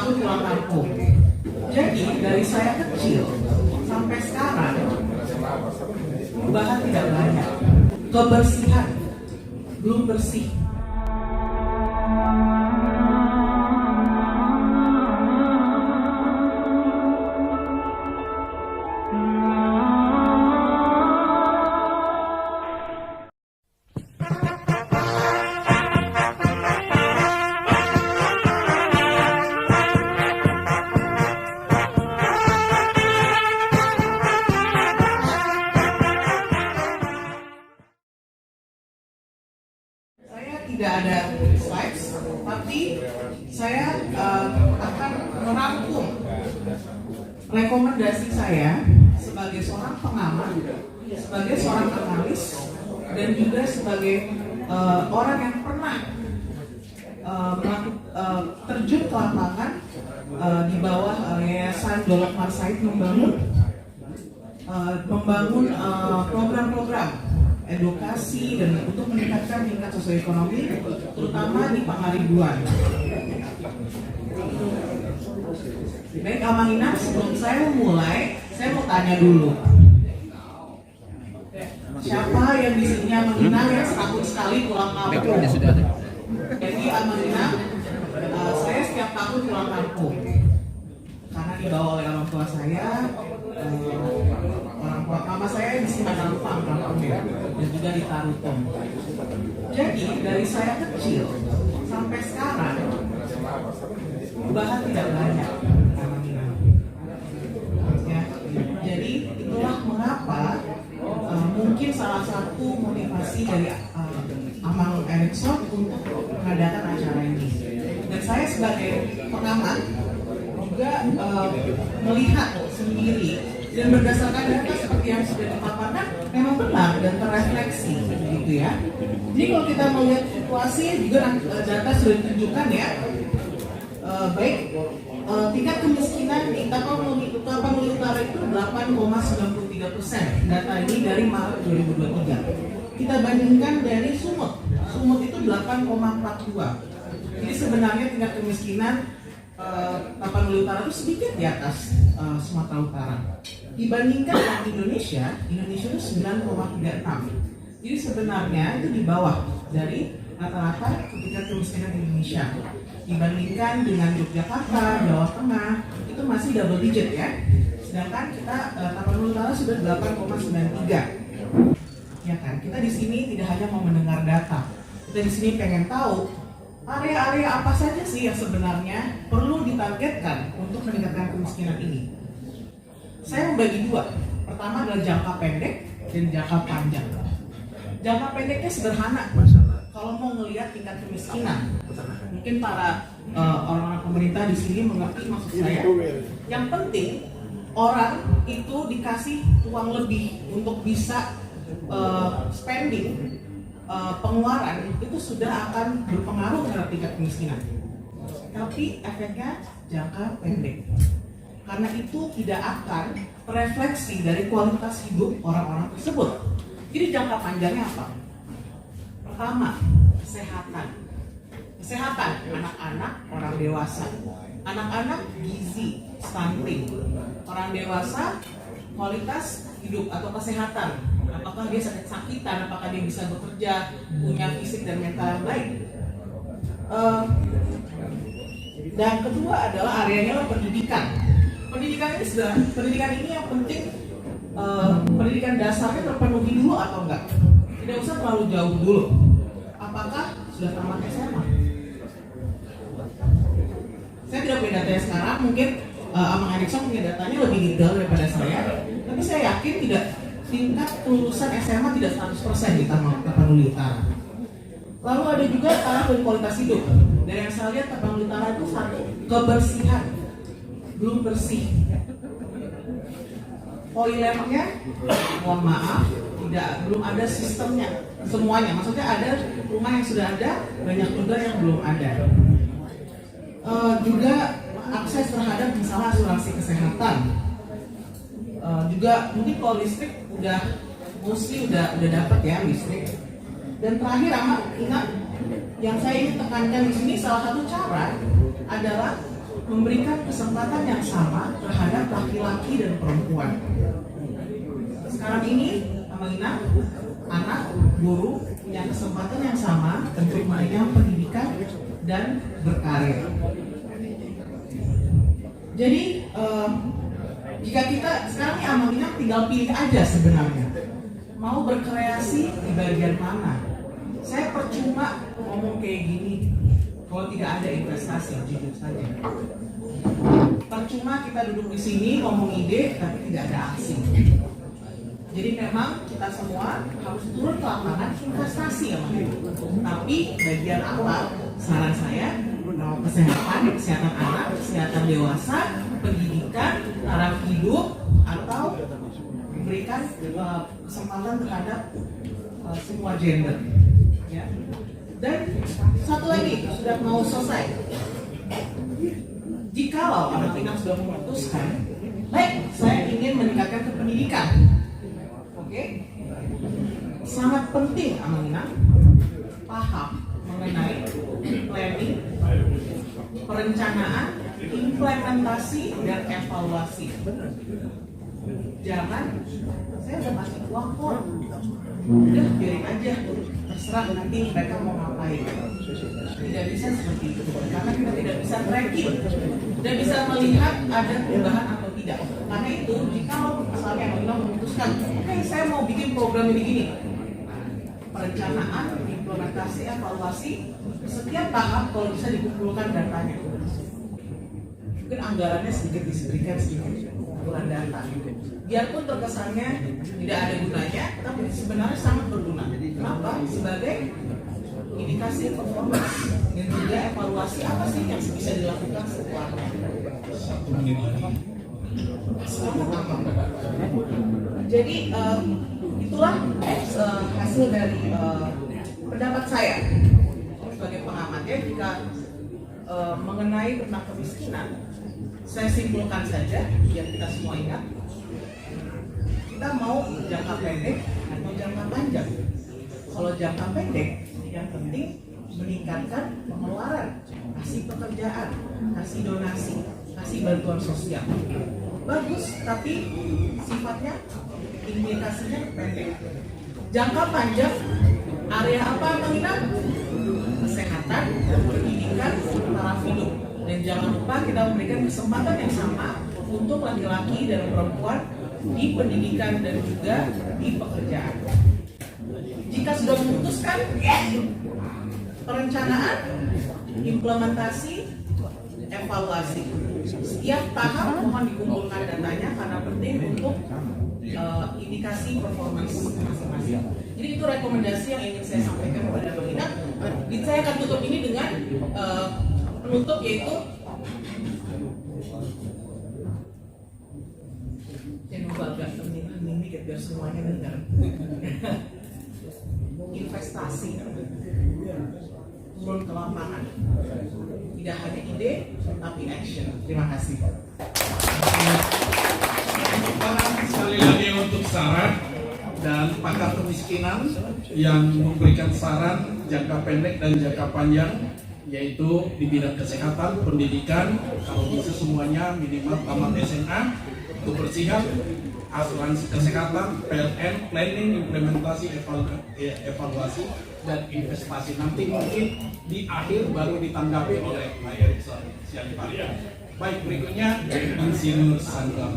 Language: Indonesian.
tahun pulang kampung. Jadi dari saya kecil sampai sekarang perubahan tidak banyak. Kebersihan belum bersih. Tidak ada slides, tapi saya akan merangkum rekomendasi saya sebagai seorang pengamat, sebagai seorang analis, dan juga sebagai orang yang pernah terjun ke lapangan di bawah Yayasan Dolok Marsaid membangun program-program edukasi dan untuk meningkatkan tingkat sosioekonomi, terutama di Pangaribuan. Baik, Amanina, sebelum saya memulai, saya mau tanya dulu. Siapa yang di sini Amanina yang setahun sekali pulang kampung? Jadi Amanina, saya setiap tahun pulang kampung karena dibawa oleh orang tua saya. Orang tua mama saya di Simanampang kampungnya dan juga di Tarutung. Jadi dari saya kecil sampai sekarang perubahan tidak banyak. Ya, jadi itulah mengapa mungkin salah satu motivasi dari Amang Erickson untuk mengadakan acara ini. Dan saya sebagai pengamat juga melihat sendiri dan berdasarkan data seperti yang sudah dipaparkan memang benar dan terrefleksi gitu ya. Jadi kalau kita melihat situasi juga data sudah ditunjukkan ya, baik tingkat kemiskinan di Tapanuli Utara itu 8,93%. Data ini dari Maret 2023. Kita bandingkan dari Sumut itu 8,42. Jadi sebenarnya tingkat kemiskinan Tapanuli Utara itu sedikit di atas Sumatera Utara. Dibandingkan dengan Indonesia itu 9,36. Jadi sebenarnya itu di bawah dari rata-rata tingkat kemiskinan Indonesia. Dibandingkan dengan Yogyakarta, Jawa Tengah, itu masih double digit ya. Sedangkan kita Tapanuli Utara sudah 8,93. Ya kan? Kita di sini tidak hanya mau mendengar data. Kita di sini pengen tahu area-area apa saja sih yang sebenarnya perlu ditargetkan untuk meningkatkan kemiskinan ini. Saya membagi dua. Pertama adalah jangka pendek dan jangka panjang. Jangka pendeknya sederhana. Kalau mau ngelihat tingkat kemiskinan, mungkin para orang-orang pemerintah di sini mengerti maksud saya. Yang penting orang itu dikasih uang lebih untuk bisa spending, pengeluaran itu sudah akan berpengaruh terhadap tingkat kemiskinan. Tapi efeknya jangka pendek. Karena itu tidak akan terefleksi dari kualitas hidup orang-orang tersebut. Jadi jangka panjangnya apa? Pertama, kesehatan. Kesehatan anak-anak, orang dewasa. Anak-anak gizi, stunting. Orang dewasa kualitas hidup atau kesehatan. Apakah dia sakit-sakitan, apakah dia bisa bekerja, punya fisik dan mental yang baik. Dan kedua adalah areanya pendidikan. Pendidikan ini yang penting, pendidikan dasarnya terpenuhi dulu atau enggak. Tidak usah terlalu jauh dulu. Apakah sudah tamat SMA? Saya tidak punya datanya sekarang, mungkin Amang Erickson punya datanya lebih detail daripada saya. Tapi saya yakin tingkat kelulusan SMA tidak 100% di Tapanuli Utara. Lalu ada juga taraf dan kualitas hidup. Dari yang saya lihat Tapanuli Utara itu satu, kebersihan belum bersih. Toiletnya, mohon maaf, belum ada sistemnya semuanya. Maksudnya ada rumah yang sudah ada, banyak juga yang belum ada. Juga akses terhadap misalnya asuransi kesehatan. Juga mungkin kalau listrik udah dapat ya listrik. Dan terakhir ingat yang saya ingin tekankan di sini, salah satu cara adalah memberikan kesempatan yang sama terhadap laki-laki dan perempuan. Sekarang ini, Amalina, anak, guru punya kesempatan yang sama untuk mengenyam pendidikan dan berkarir. Jadi, jika kita sekarang ini Amalina tinggal pilih aja sebenarnya mau berkreasi di bagian mana. Saya percuma ngomong kayak gini kalau tidak ada investasi, jujur saja. Percuma kita duduk di sini ngomong ide tapi tidak ada aksi. Jadi memang kita semua harus turun ke lapangan investasi ya, tapi bagian apa? Saran saya kesehatan anak, kesehatan dewasa, pendidikan, taraf hidup, atau memberikan kesempatan terhadap semua gender. Ya. Dan satu lagi, sudah mau selesai. Jikalau anak-anak sudah memutuskan, baik, saya ingin meningkatkan ke pendidikan. Oke? Sangat penting anak-anak paham mengenai planning, perencanaan, implementasi, dan evaluasi. Jangan, saya udah kasih uang kok, udah biarin aja, terserah nanti mereka mau ngapain. Tidak bisa seperti itu, karena kita tidak bisa tracking, tidak bisa melihat ada perubahan atau tidak. Karena itu, jika misalnya kita memutuskan, oke, saya mau bikin program ini, perencanaan, implementasi, evaluasi, setiap tahap kalau bisa dikumpulkan datanya. Mungkin anggarannya sedikit diberikan kumpulan data. Biarpun terkesannya tidak ada gunanya, tapi sebenarnya sangat berguna. Kenapa? Sebagai indikasi performance dan juga evaluasi apa sih yang bisa dilakukan setelahnya. Jadi itulah hasil dari pendapat saya sebagai pengamatnya. Jika mengenai tentang kemiskinan, saya simpulkan saja biar kita semua ingat, kita mau jangka pendek atau jangka panjang. Kalau jangka pendek, yang penting meningkatkan pengeluaran, kasih pekerjaan, kasih donasi, kasih bantuan sosial. Bagus, tapi sifatnya implikasinya pendek. Jangka panjang, area apa menginap? Kesehatan, pendidikan, taraf hidup. Dan jangan lupa kita memberikan kesempatan yang sama untuk laki-laki dan perempuan di pendidikan dan juga di pekerjaan. Jika sudah memutuskan, perencanaan, implementasi, evaluasi. Setiap tahap mohon dikumpulkan datanya karena penting untuk indikasi performance masing-masing. Jadi itu rekomendasi yang ingin saya sampaikan kepada Bang Ina. Saya akan tutup ini dengan penutup, yaitu jangan lupa agak temenin dikit biar semuanya dengar. Investasi, turun ke lapangan, tidak hanya ide tapi action. Terima kasih. Sekali lagi untuk saran dan pakar kemiskinan yang memberikan saran jangka pendek dan jangka panjang, yaitu di bidang kesehatan, pendidikan, kalau bisa semuanya minimal tamat SMA, kebersihan, asuransi kesehatan, PLN, planning, implementasi, evaluasi, dan investasi. Nanti mungkin di akhir baru ditanggapi oleh Pak Sianipar. Baik, berikutnya Insinyur Sandra.